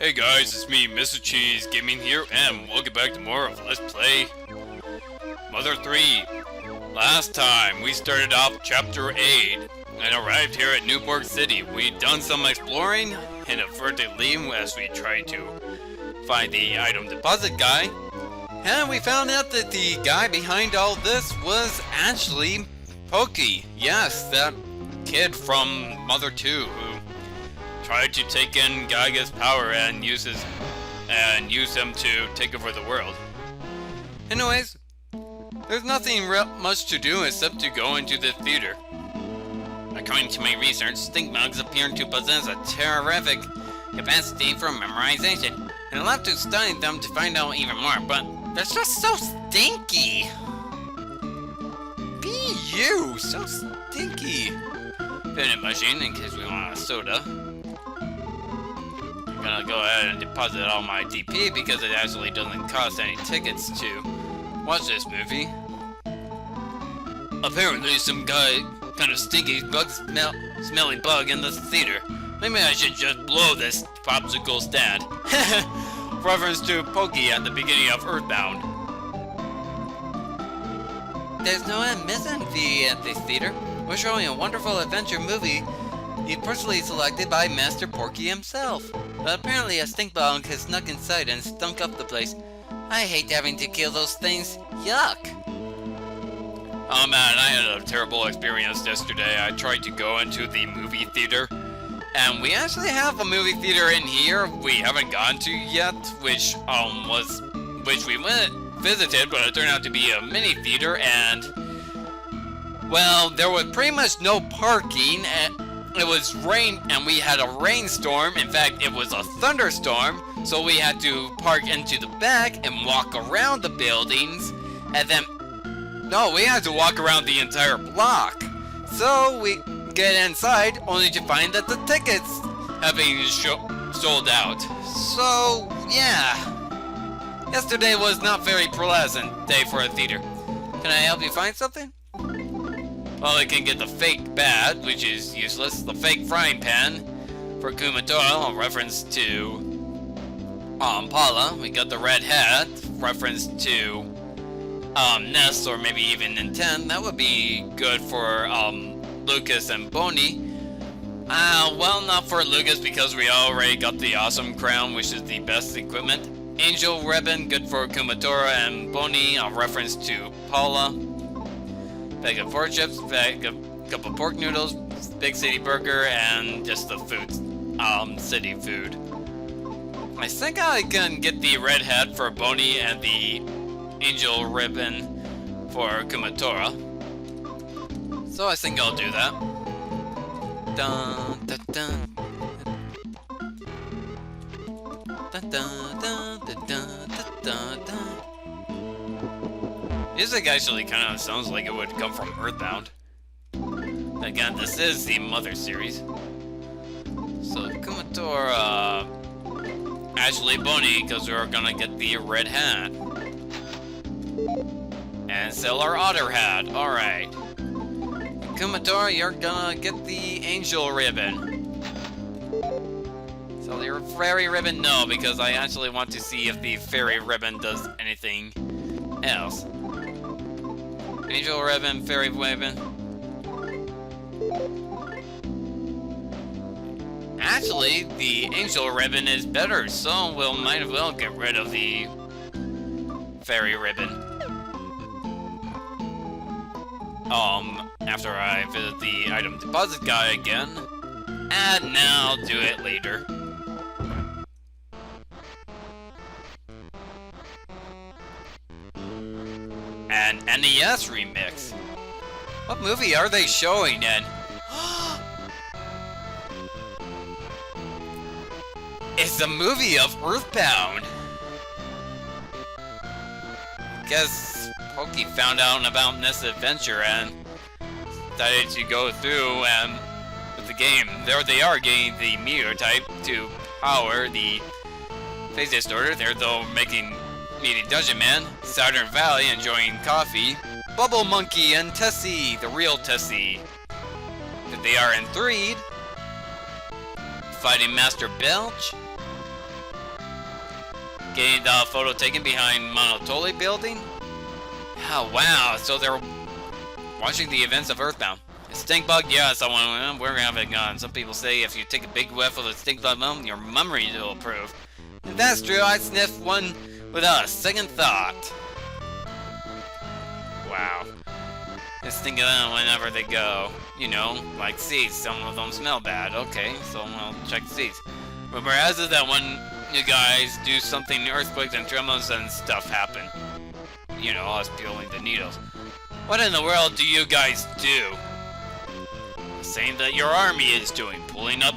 Hey guys, it's me, Mr. Cheese Gaming here, and welcome back to more of Let's Play Mother 3. Last time, we started off Chapter 8 and arrived here at Newport City. We'd done some exploring, inadvertently, as we tried to find the item deposit guy. And we found out that the guy behind all this was actually Pokey. Yes, that kid from Mother 2 who tried to take in Giygas' power and use him to take over the world. Anyways, there's nothing much to do except to go into the theater. According to my research, stink bugs appear to possess a terrific capacity for memorization, and I'll have to study them to find out even more, but they're just so stinky! Be you! So stinky! Vending machine in case we want a soda. I'm gonna go ahead and deposit all my DP because it actually doesn't cost any tickets to watch this movie. Apparently some kind of stinky smelly bug in the theater. Maybe I should just blow this popsicle stand. Reference to Pokey at the beginning of Earthbound. There's no admission fee at this theater. We're showing a wonderful adventure movie personally selected by Master Porky himself. But apparently a stink bug has snuck inside and stunk up the place. I hate having to kill those things. Yuck! Oh man, I had a terrible experience yesterday. I tried to go into the movie theater, and we actually have a movie theater in here we haven't gone to yet, which we visited, but it turned out to be a mini theater, and well, there was pretty much no parking, and it was rain, and we had a rainstorm. In fact, it was a thunderstorm, so we had to park into the back and walk around the buildings, and then no, we had to walk around the entire block. So we get inside only to find that the tickets have been sold out. So yeah, yesterday was not very pleasant day for a theater. Can I help you find something? Well, I can get the fake bat, which is useless, the fake frying pan for Kumatora, a reference to Paula. We got the red hat, reference to Ness, or maybe even Nintendo. That would be good for Lucas and Boney. Well, not for Lucas because we already got the awesome crown, which is the best equipment. Angel ribbon, good for Kumatora and Boney, a reference to Paula. Bag of pork chips, bag of couple pork noodles, big city burger, and just the food, city food. I think I can get the red hat for Boney and the angel ribbon for Kumatora. So I think I'll do that. Dun dun dun. Dun dun dun dun dun dun dun. Music actually kind of sounds like it would come from Earthbound. Again, this is the Mother series. So Kumatora, actually Boney, because we're gonna get the red hat. And sell our otter hat, alright. Kumatora, you're gonna get the angel ribbon. Sell your fairy ribbon? No, because I actually want to see if the fairy ribbon does anything else. Angel ribbon, fairy ribbon. Actually, the angel ribbon is better, so we'll might as well get rid of the fairy ribbon. After I visit the item deposit guy again, and now I'll do it later. An NES remix. What movie are they showing in? It's a movie of Earthbound. Guess Pokey found out about Ness' adventure and decided to go through with the game. There they are getting the meteor type to power the phase distorter. They're though meeting Dungeon Man, Saturn Valley enjoying coffee, Bubble Monkey and Tessie, the real Tessie. They are in Threed, fighting Master Belch, Getting the photo taken behind Monotoli building? Oh, wow, so they're watching the events of Earthbound. A stink bug? Yeah, someone, we're having gun. Some people say if you take a big whiff of the stink bug, your memory will improve. If that's true, I'd sniff one without a second thought. Wow. Just think of them whenever they go. You know, like seeds. Some of them smell bad. Okay, so I'll check seeds. Rumor has it that when you guys do something, earthquakes and tremors and stuff happen. You know, us peeling the needles. What in the world do you guys do? The same that your army is doing. Pulling up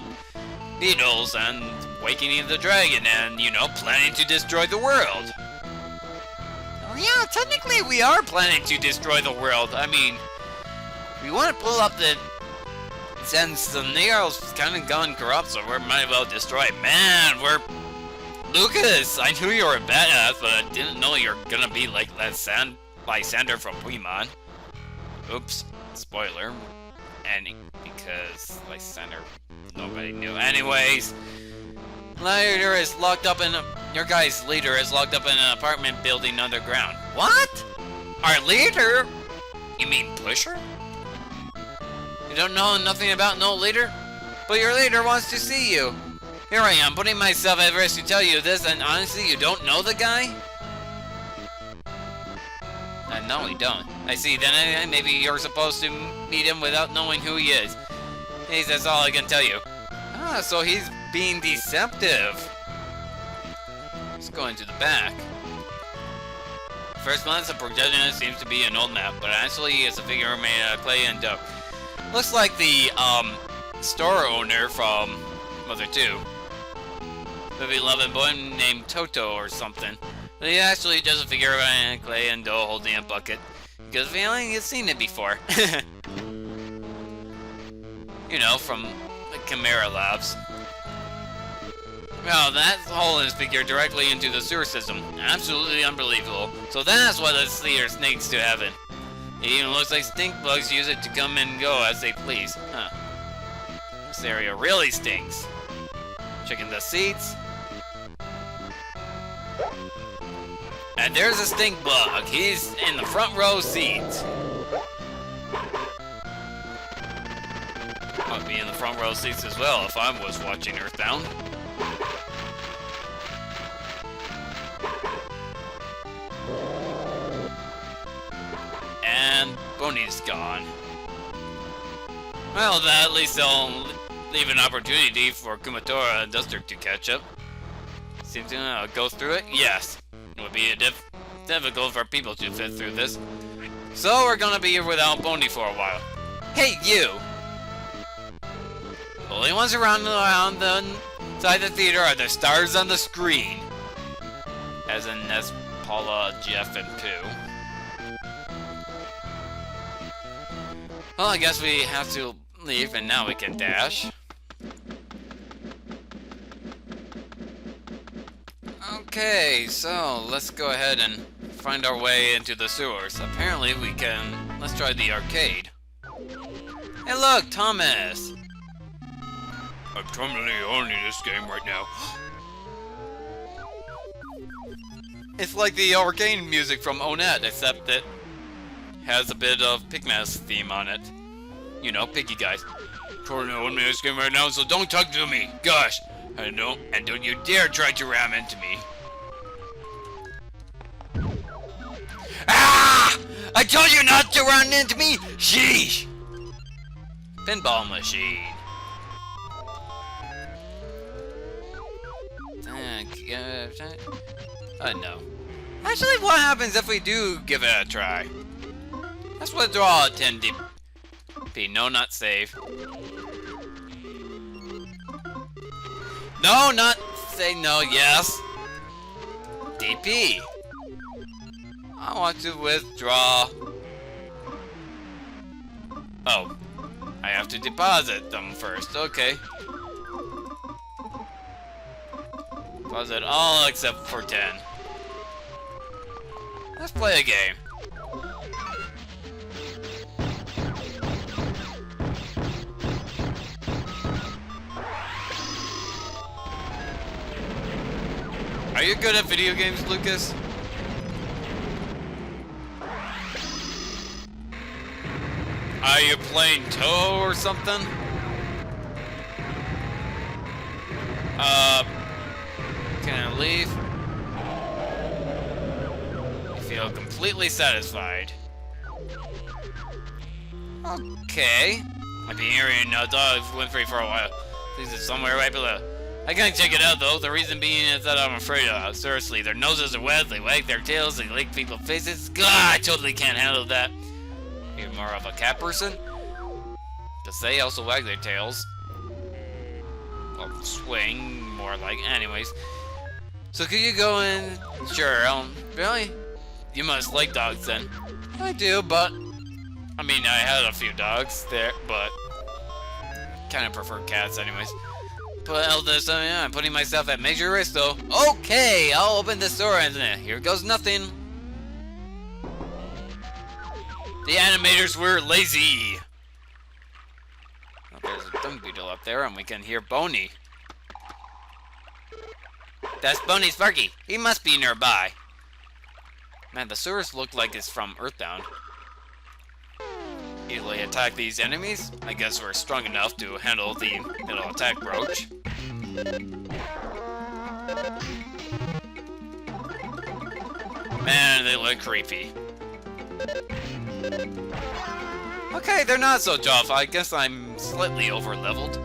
needles and awakening the dragon and, you know, planning to destroy the world. Well, yeah, technically we are planning to destroy the world. I mean, we want to pull up the... Since the needle's kind of gone corrupt, so we might as well destroy it. Man, we're... Lucas, I knew you were a badass, but I didn't know you were gonna be like Lysander from Pokemon. Oops, spoiler. And because Lysander, nobody knew. Anyways, leader is locked up in your guy's leader is locked up in an apartment building underground. What? Our leader? You mean Pusher? You don't know nothing about no leader? But your leader wants to see you. Here I am, putting myself at risk to tell you this, and honestly, you don't know the guy? No, you don't. I see, then maybe you're supposed to meet him without knowing who he is. Hey, that's all I can tell you. Ah, so he's being deceptive. Let's go into the back. First glance, the protagonist seems to be an old map, but actually it's a figure made out of clay and dough. Looks like the, store owner from Mother 2. Maybe loving boy named Toto or something. But he actually just a figure of clay and dough holding a bucket. Because feeling you've seen it before. You know, from the Chimera Labs. Well, that hole is figured directly into the sewer system. Absolutely unbelievable. So that's why the Slayer snakes to heaven. It even looks like stink bugs use it to come and go as they please. Huh. This area really stinks. Checking the seats. And there's a stink bug. He's in the front row seat. I'd be in the front row seats as well if I was watching Earthbound. And Bonnie's gone. Well, at least they'll leave an opportunity for Kumatora and Duster to catch up. Seems to go through it? Yes. It would be difficult for people to fit through this. So we're gonna be here without Bonnie for a while. Hey, you! The only ones around the side of the theater are the stars on the screen. As in Ness, Paula, Jeff, and Pooh. Well, I guess we have to leave and now we can dash. Okay, so let's go ahead and find our way into the sewers. Apparently we can... Let's try the arcade. Hey look, Thomas! I'm totally owning this game right now. It's like the arcade music from Onet, except it has a bit of Pigmas theme on it. You know, Piggy guys. Totally owning this game right now, so don't talk to me. Gosh! And don't you dare try to ram into me. Ah! I told you not to run into me! Sheesh! Pinball machine. No. Actually, what happens if we do give it a try? Let's withdraw 10 DP. No, not save. No, not say no, yes. DP. I want to withdraw. Oh. I have to deposit them first. Okay. Deposit all except for 10. Let's play a game. you good at video games, Lucas? Are you playing Toho or something? Can I leave? I feel completely satisfied. Okay. I've been hearing dogs whimpering for a while. This is somewhere right below. I can't check it out though. The reason being is that I'm afraid of. Seriously, their noses are wet, they wag their tails, they lick people's faces. God, I totally can't handle that. You're more of a cat person? Because they also wag their tails. Well, swing, more like. Anyways. So could you go in? Sure, really? You must like dogs then. I do, but... I mean, I had a few dogs there, but... kind of prefer cats anyways. But Eldest, I'm putting myself at major risk though. Okay, I'll open this door and here goes nothing. The animators were lazy. Oh, there's a dung beetle up there and we can hear Boney. That's Boney's Porky. He must be nearby. Man, the sewers look like it's from Earthbound. Easily attack these enemies. I guess we're strong enough to handle the little attack brooch. Man, they look creepy. Okay, they're not so tough. I guess I'm slightly over-leveled.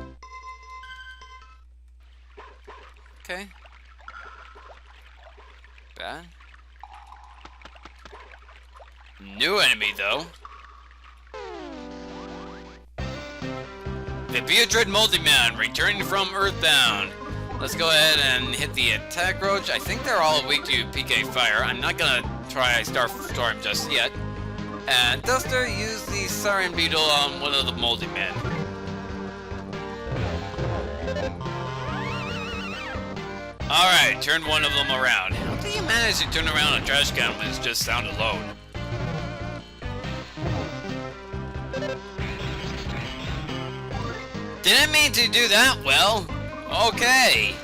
Okay. Bad. New enemy, though. The putrid multi-man returning from Earthbound. Let's go ahead and hit the attack roach. I think they're all weak to PK fire. I'm not gonna try Starstorm just yet. And Duster used the Saturn beetle on one of the multi-men. Alright, turn one of them around. How do you manage to turn around a trash can with just sound alone? Didn't mean to do that, well, okay.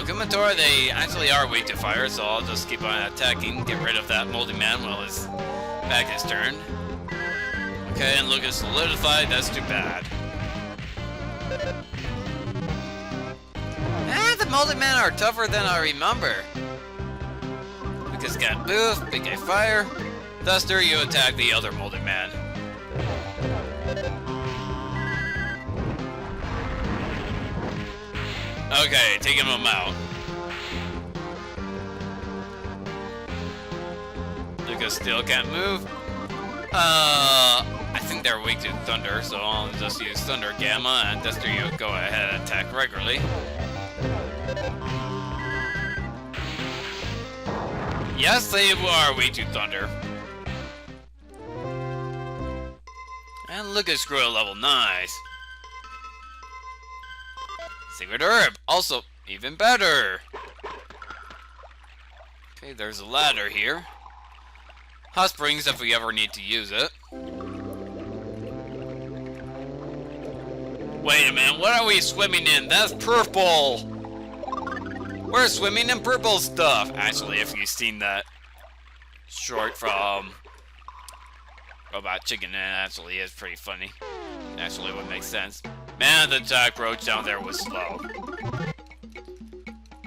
Kumatora, they actually are weak to fire, so I'll just keep on attacking, get rid of that moldy man while his back is turned. Okay, and look at solidified, that's too bad. The moldy men are tougher than I remember. Lucas got boof, big A fire. Duster, you attack the other moldy man. Okay, taking him out. Lucas still can't move. I think they're weak to thunder, so I'll just use Thunder Gamma, and Duster, you go ahead and attack regularly. Yes, they are weak to thunder. And Lucas grew a level, nice. Secret herb, also even better. Okay, there's a ladder here. Hot springs if we ever need to use it. Wait a minute, what are we swimming in? That's purple! We're swimming in purple stuff! Actually, if you've seen that short from Robot Chicken, it actually is pretty funny. Actually would make sense. Man, the attack roach down there was slow.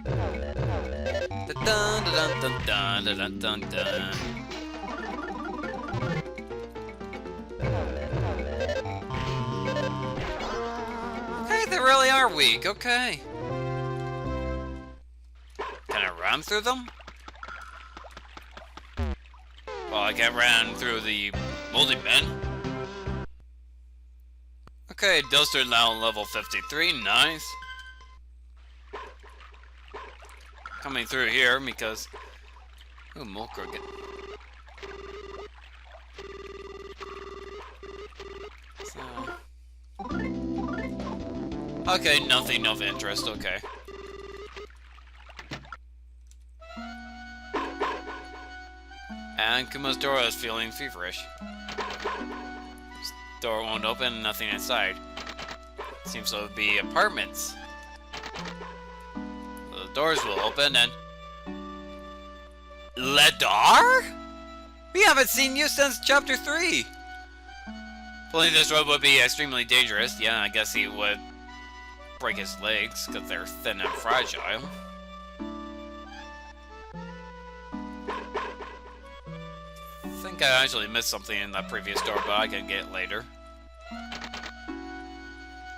Dun, dun, dun, dun, dun, dun, dun. Okay, they really are weak, okay. Can I run through them? Well, I can't run through the moldy men. Okay, Duster now level 53, nice. Coming through here because... Ooh, Mulker again. So... Okay, nothing of interest, okay. And Kuma's door is feeling feverish. Door won't open, nothing inside. Seems to be apartments. The doors will open and... Ledar? We haven't seen you since chapter 3! Pulling this rope would be extremely dangerous. Yeah, I guess he would break his legs because they're thin and fragile. I think I actually missed something in that previous door, but I can get it later.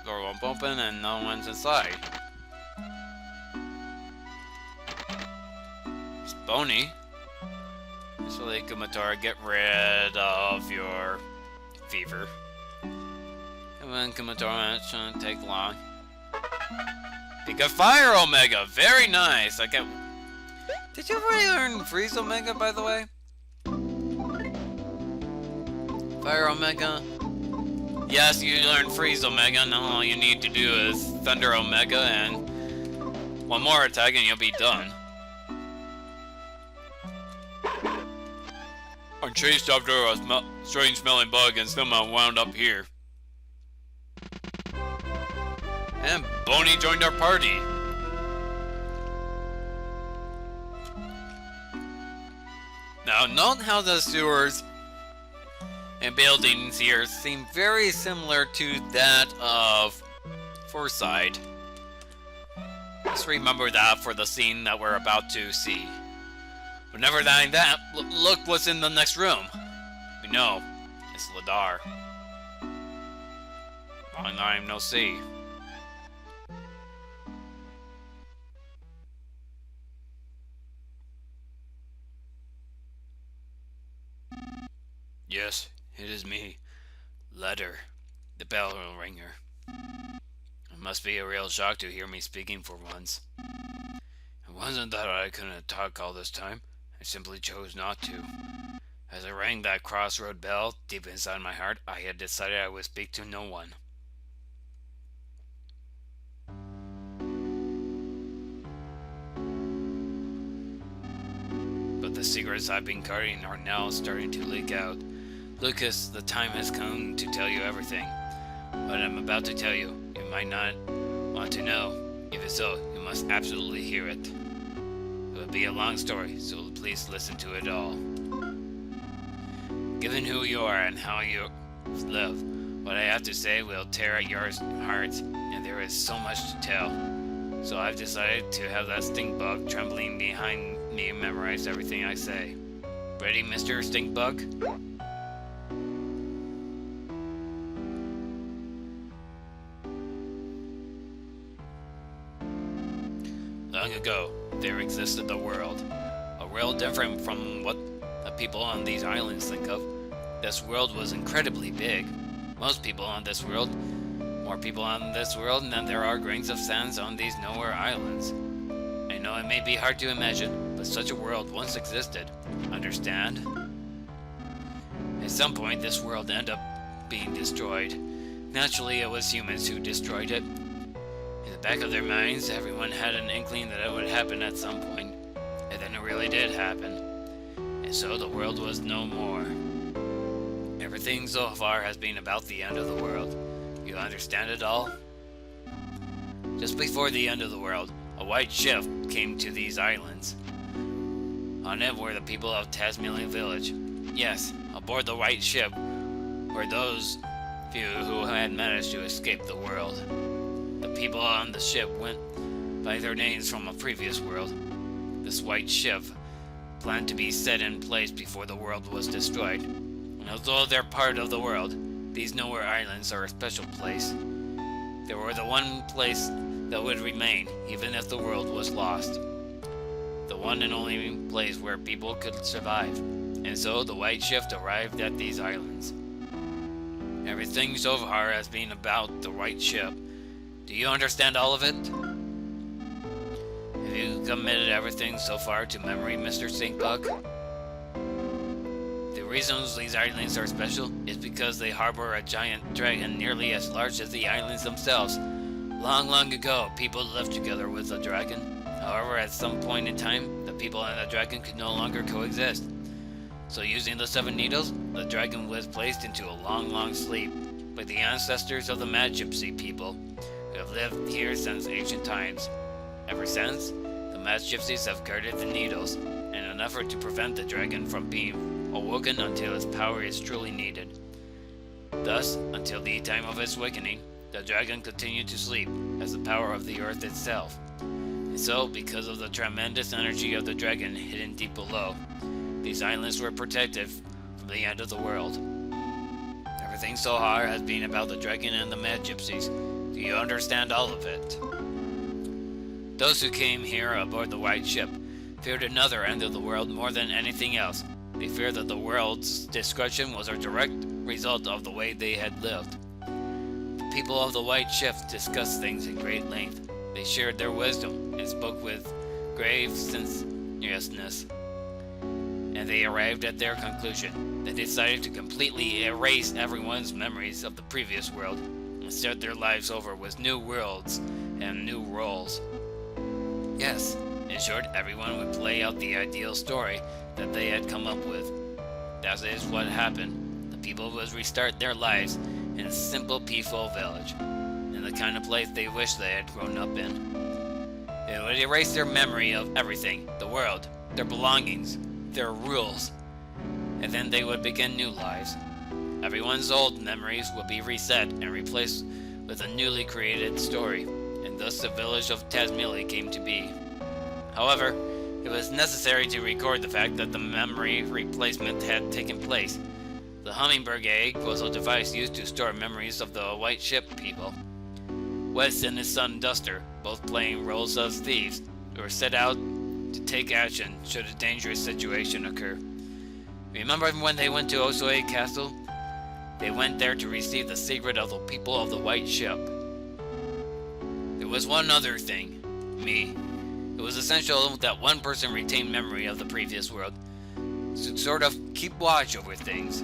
Door won't open and no one's inside. It's Boney. Usually, Kumatora, get rid of your fever. And then Kumatora, it shouldn't take long. Pick a Fire Omega! Very nice! I get... Did you already learn Freeze Omega, by the way? Fire Omega? Yes, you learned Freeze Omega, now all you need to do is Thunder Omega and one more attack and you'll be done. I'm chased after a strange smelling bug and somehow wound up here. And Boney joined our party. Now, note how the sewers and buildings here seem very similar to that of Forsyth. Just remember that for the scene that we're about to see. But never mind that, look what's in the next room. We know, it's Ledar. Long time no see. Yes, it is me, Letter, the bell ringer. It must be a real shock to hear me speaking for once. It wasn't that I couldn't talk all this time. I simply chose not to. As I rang that crossroad bell, deep inside my heart, I had decided I would speak to no one. But the secrets I've been guarding are now starting to leak out. Lucas, the time has come to tell you everything. What I'm about to tell you, you might not want to know. Even so, you must absolutely hear it. It will be a long story, so please listen to it all. Given who you are and how you live, what I have to say will tear at your hearts, and there is so much to tell. So I've decided to have that stink bug trembling behind me memorize everything I say. Ready, Mr. Stink Bug? Long ago, there existed a world different from what the people on these islands think of. This world was incredibly big. Most people on this world, more people on this world than there are grains of sand on these nowhere islands. I know it may be hard to imagine, but such a world once existed. Understand? At some point, this world ended up being destroyed. Naturally, it was humans who destroyed it. In the back of their minds, everyone had an inkling that it would happen at some point. And then it really did happen. And so the world was no more. Everything so far has been about the end of the world. You understand it all? Just before the end of the world, a white ship came to these islands. On it were the people of Tasmanian Village. Yes, aboard the white ship were those few who had managed to escape the world. The people on the ship went by their names from a previous world. This white ship planned to be set in place before the world was destroyed. And although they're part of the world, these nowhere islands are a special place. They were the one place that would remain, even if the world was lost. The one and only place where people could survive. And so the white ship arrived at these islands. Everything so far has been about the white ship. Do you understand all of it? Have you committed everything so far to memory, Mr. Stinkbug? The reasons these islands are special is because they harbor a giant dragon nearly as large as the islands themselves. Long, long ago, people lived together with a dragon. However, at some point in time, the people and the dragon could no longer coexist. So using the 7 needles, the dragon was placed into a long, long sleep by the ancestors of the Mad Gypsy people, who have have lived here since ancient times. Ever since, the mad gypsies have guarded the needles in an effort to prevent the dragon from being awoken until its power is truly needed. Thus, until the time of its awakening, the dragon continued to sleep as the power of the earth itself. And so, because of the tremendous energy of the dragon hidden deep below, these islands were protected from the end of the world. Everything so far has been about the dragon and the mad gypsies. Do you understand all of it? Those who came here aboard the white ship feared another end of the world more than anything else. They feared that the world's destruction was a direct result of the way they had lived. The people of the white ship discussed things in great length. They shared their wisdom and spoke with grave seriousness. And they arrived at their conclusion. They decided to completely erase everyone's memories of the previous world and start their lives over with new worlds and new roles. Yes, in short, everyone would play out the ideal story that they had come up with. That is what happened. The people would restart their lives in a simple, peaceful village, in the kind of place they wished they had grown up in. They would erase their memory of everything, the world, their belongings, their rules, and then they would begin new lives. Everyone's old memories would be reset and replaced with a newly created story, and thus the village of Tasmili came to be. However, it was necessary to record the fact that the memory replacement had taken place. The hummingbird egg was a device used to store memories of the white ship people. Wes and his son Duster, both playing roles as thieves, were set out to take action should a dangerous situation occur. Remember when they went to Osoi Castle? They went there to receive the secret of the people of the white ship. There was one other thing. Me. It was essential that one person retain memory of the previous world, to sort of keep watch over things.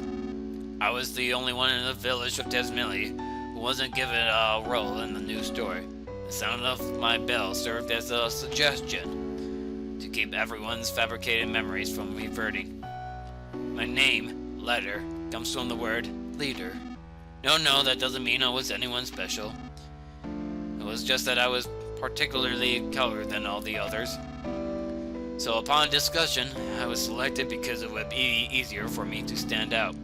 I was the only one in the village of Tasmili who wasn't given a role in the new story. The sound of my bell served as a suggestion to keep everyone's fabricated memories from reverting. My name, Letter, comes from the word leader. No, that doesn't mean I was anyone special. It was just that I was particularly colored than all the others. So upon discussion, I was selected because it would be easier for me to stand out.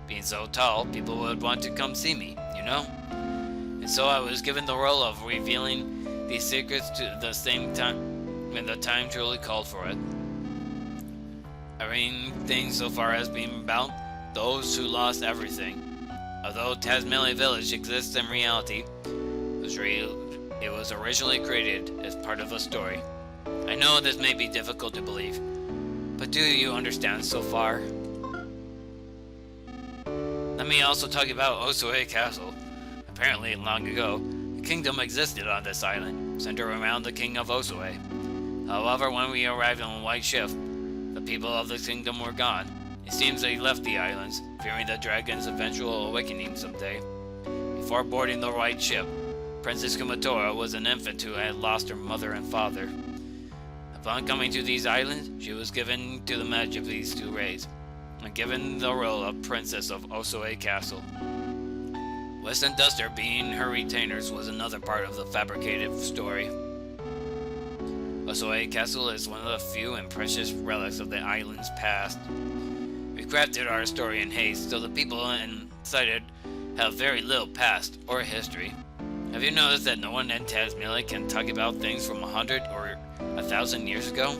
Being so tall, people would want to come see me, you know? And so I was given the role of revealing these secrets to the same time when the time truly called for it. Everything so far has been about those who lost everything. Although Tasmili Village exists in reality, it was originally created as part of a story. I know this may be difficult to believe, but do you understand so far? Let me also talk about Osoi Castle. Apparently, long ago, a kingdom existed on this island, centered around the king of Osoi. However, when we arrived on the white ship, the people of the kingdom were gone. It seems they left the islands, fearing the dragon's eventual awakening someday. Before boarding the white ship, Princess Kumatora was an infant who had lost her mother and father. Upon coming to these islands, she was given to the magic of these two rays, and given the role of Princess of Osoi Castle. Wes and Duster being her retainers was another part of the fabricated story. Osoi Castle is one of the few and precious relics of the island's past. We crafted our story in haste, so the people inside it have very little past or history. Have you noticed that no one in Tasmili can talk about things from 100 or 1,000 years ago?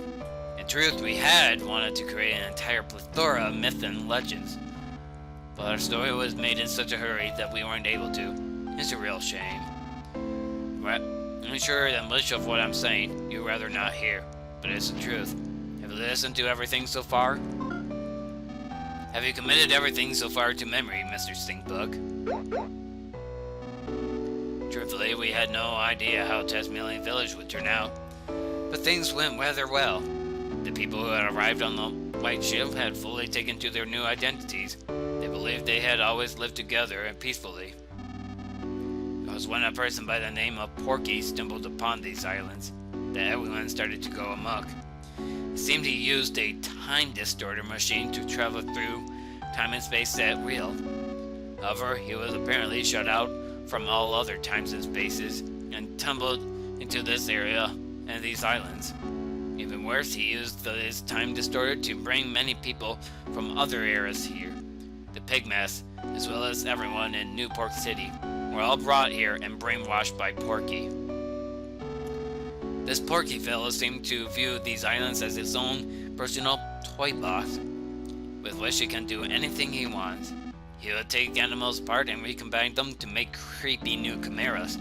In truth, we had wanted to create an entire plethora of myths and legends, but our story was made in such a hurry that we weren't able to. It's a real shame. I'm sure that much of what I'm saying you'd rather not hear, but it's the truth. Have you listened to everything so far? Have you committed everything so far to memory, Mr. Stinkbug? Truthfully, we had no idea how Tasmili Village would turn out, but things went rather well. The people who had arrived on the white ship had fully taken to their new identities. They believed they had always lived together and peacefully. It was when a person by the name of Porky stumbled upon these islands that everyone started to go amok. It seemed he used a time distorter machine to travel through time and space at will. However, he was apparently shut out from all other times and spaces and tumbled into this area and these islands. Even worse, he used his time distorter to bring many people from other eras here. The pigmas, as well as everyone in Newport City, were all brought here and brainwashed by Porky. This Porky fellow seemed to view these islands as his own personal toy box, with which he can do anything he wants. He would take animals apart and recombine them to make creepy new chimeras.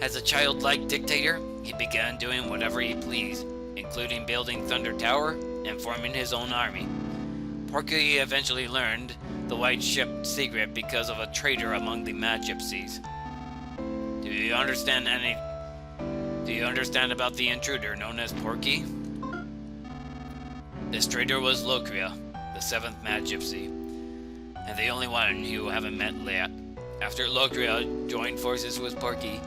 As a childlike dictator, he began doing whatever he pleased, including building Thunder Tower and forming his own army. Porky eventually learned the White Ship secret because of a traitor among the Mad Gypsies. Do you understand about the intruder known as Porky? This traitor was Locria, the seventh Mad Gypsy, and the only one you haven't met yet. After Locria joined forces with Porky,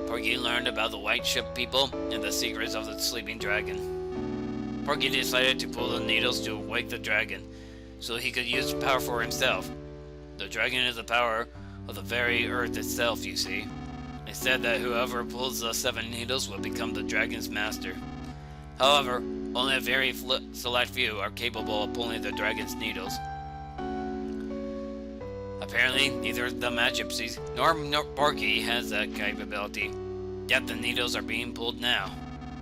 Porky learned about the White Ship people and the secrets of the sleeping dragon. Porky decided to pull the needles to wake the dragon, so he could use power for himself. The dragon is the power of the very earth itself, you see. It said that whoever pulls the 7 needles will become the dragon's master. However, only a very select few are capable of pulling the dragon's needles. Apparently, neither the Mad Gypsies nor Porky has that capability, yet the needles are being pulled now.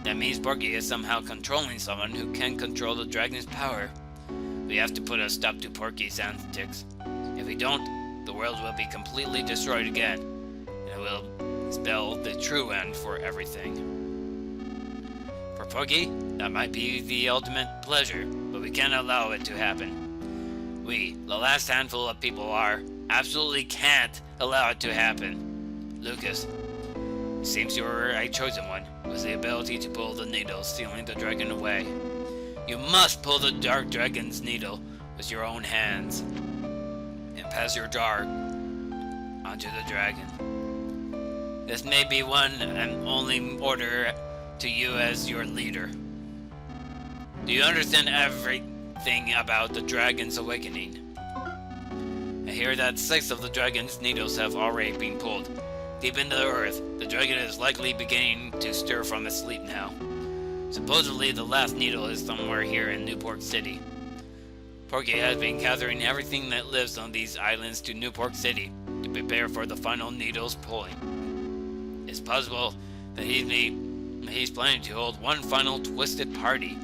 That means Porky is somehow controlling someone who can control the dragon's power. We have to put a stop to Porky's antics. If we don't, the world will be completely destroyed again, and it will spell the true end for everything. For Porky, that might be the ultimate pleasure, but we can't allow it to happen. We, the last handful of people, absolutely can't allow it to happen. Lucas, it seems you were a chosen one, with the ability to pull the needle, stealing the dragon away. You must pull the dark dragon's needle with your own hands, and pass your jar onto the dragon. This may be one and only order to you as your leader. Do you understand everything about the dragon's awakening? I hear that 6 of the dragon's needles have already been pulled. Deep into the earth, the dragon is likely beginning to stir from its sleep now. Supposedly, the last needle is somewhere here in Newport City. Porky has been gathering everything that lives on these islands to Newport City to prepare for the final needle's pulling. It's possible that he's planning to hold one final twisted party.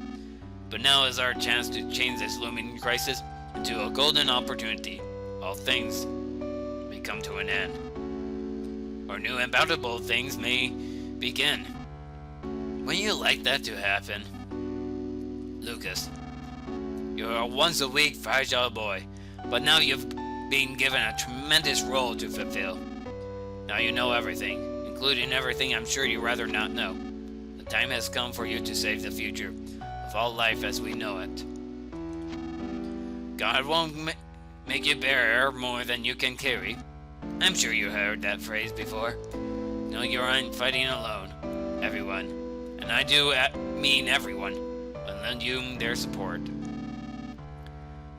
But now is our chance to change this looming crisis into a golden opportunity. All things may come to an end, or new and bountiful things may begin. Wouldn't you like that to happen? Lucas, you're a once-a-week fragile boy, but now you've been given a tremendous role to fulfill. Now you know everything, including everything I'm sure you'd rather not know. The time has come for you to save the future of all life as we know it. God won't make you bear more than you can carry. I'm sure you heard that phrase before. No, you aren't fighting alone. Everyone, and I do mean everyone, will lend you their support.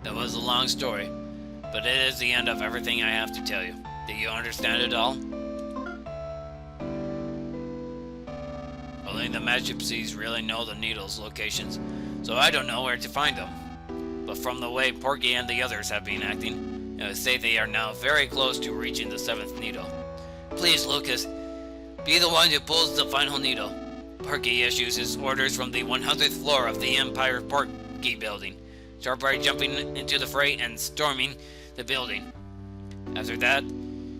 That was a long story, but it is the end of everything I have to tell you. Do you understand it all? Only the Mad Gypsies really know the needles' locations, so I don't know where to find them. But from the way Porky and the others have been acting, I would say they are now very close to reaching the 7th needle. Please, Lucas, be the one who pulls the final needle. Porky issues his orders from the 100th floor of the Empire Porky building, sharply jumping into the fray and storming the building. After that,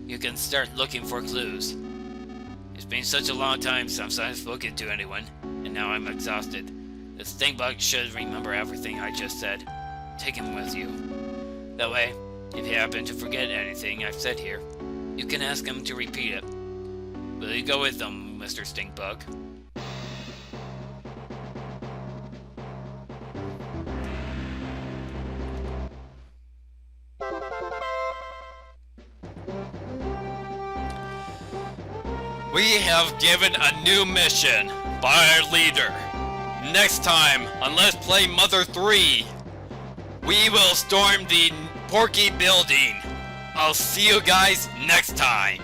you can start looking for clues. It's been such a long time since I've spoken to anyone, and now I'm exhausted. The stinkbug should remember everything I just said. Take him with you. That way, if you happen to forget anything I've said here, you can ask him to repeat it. Will you go with them, Mr. Stinkbug? We have given a new mission by our leader. Next time on Let's Play Mother 3, we will storm the Porky building. I'll see you guys next time.